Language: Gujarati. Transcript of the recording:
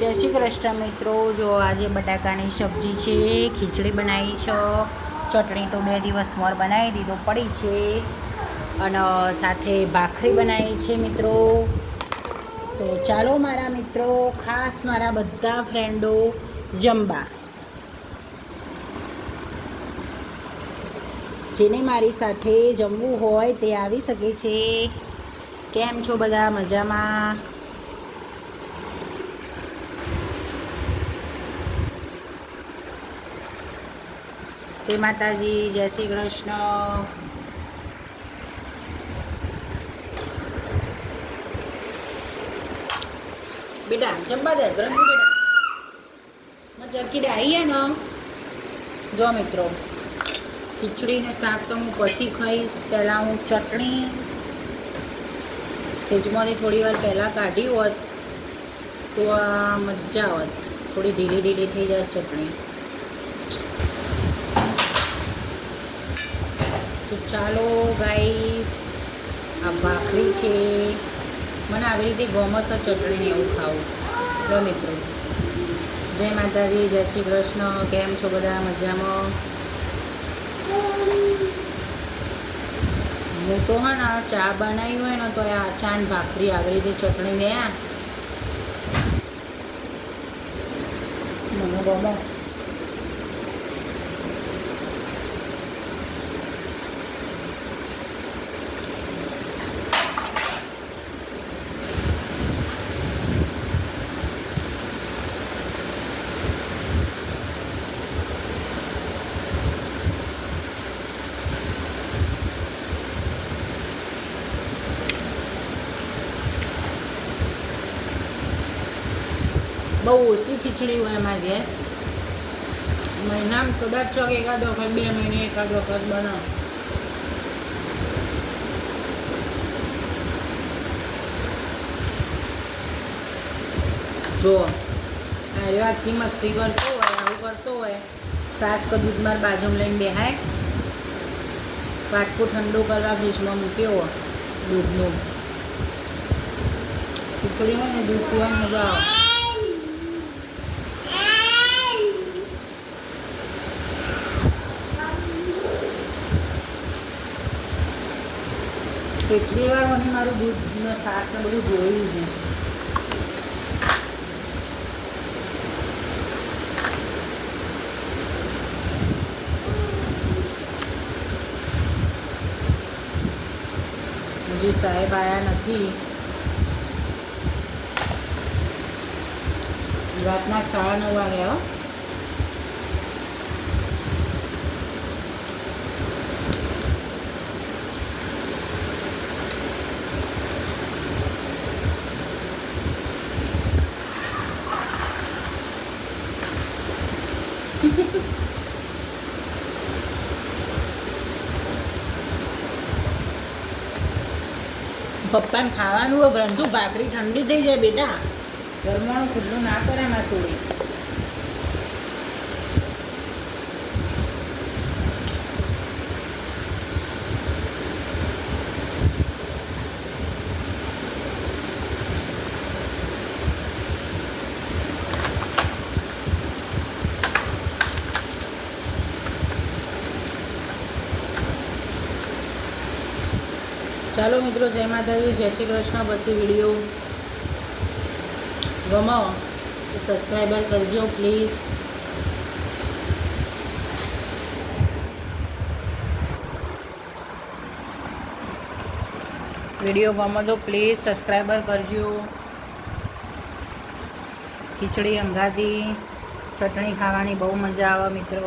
જય શ્રી કૃષ્ણ મિત્રો। જો આજે બટાકાની સબ્જી છે, ખીચડી બનાવી છે, ચટણી તો 2 દિવસ મોર બનાવી દીધો પડી છે અને સાથે ભાખરી બનાવી છે મિત્રો। તો ચાલો મારા મિત્રો, ખાસ મારા બધા ફ્રેન્ડો જમવા, જેને મારી સાથે જમવું હોય તે આવી શકે છે। કેમ છો બધા? મજામાં? જય માતાજી, જય શ્રી કૃષ્ણ। બેટા જમવા દે ગ્રંથુ બેટા, મજા કીડે આવીએ ને। જો મિત્રો, ખીચડી ને શાક તો હું પછી ખાઈશ। પહેલાં હું ચટણી ફ્રીજમાંથી થોડી વાર પહેલાં કાઢી હોત તો આ મજા આવત, થોડી ઢીલી ઢીલી થઈ જાય ચટણી। તો ચાલો ગાઈસ, આ ભાખરી છે, મને આવી રીતે ગમે છે ચટણીને એવું ખાવું। જો મિત્રો, જય માતાજી, જય શ્રી કૃષ્ણ। કેમ છો બધા? મજામાં? હું તો હા ને ચા બનાવી હોય ને તો આ ચા ને ભાખરી આવી રીતે ચટણી ને મને ગમે। બહુ ઓછી ખીચડી હોય એમાં ઘેર, મહિનામાં કદાચ ચોક એકાદ વખત, 2 મહિને એકાદ વખત બનાવ। જો આખી મસ્તી કરતો હોય, આવું કરતો હોય, સાસ તો દૂધમાં બાજુમાં લઈને બેહાય, પાટકું ઠંડુ કરવા ફ્રીજમાં મૂક્યો હોય દૂધનું, ખીચડી હોય ને દૂધ પીવાની મજા આવે। કેટલી વાર મને મારું દૂધ ને છાશ ને બધું ધોયું છે। હજી સાહેબ આવ્યા નથી, રાતના 9:30 વાગ્યા। પપ્પાને ખાવાનું હોય ગ્રંથુ, ભાખરી ઠંડી થઈ જાય બેટા, ગરમાનું ખુલ્લું ના કરે માં સોડી। ચાલો મિત્રો, જય માતાજી, જય શ્રી કૃષ્ણ। પછી વિડીયો ગમો તો સબસ્ક્રાઈબર કરજો પ્લીઝ। વિડીયો ગમો તો પ્લીઝ સબસ્ક્રાઈબર કરજો। ખીચડી અંગાથી ચટણી ખાવાની બહુ મજા આવે મિત્રો।